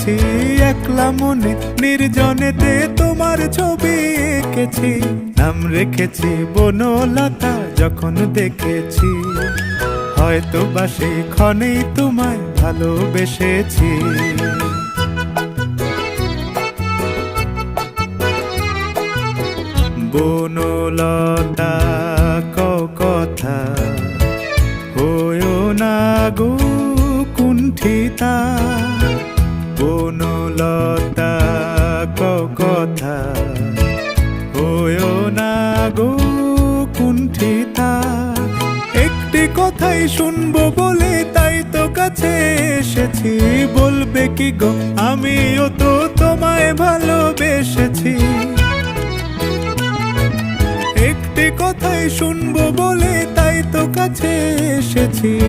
এসেছি একলা মনে নির্জনেতে তোমার ছবি এঁকেছি, নাম রেখেছি বনলতা যখন দেখেছি, হয়তো বা সেই ক্ষণেই তোমায় ভালোবেসেছি। বনলতা কথা হয়ো না গো কুণ্ঠিতা, বনলতা কথা হয়ো না গো কুণ্ঠিতা। একটি কথাই শুনবো বলে তাই তো কাছে এসেছি, বলবে কি গো আমিও তো তোমায় ভালোবেসেছি। একটি কথাই শুনবো বলে তাই তো কাছে এসেছি।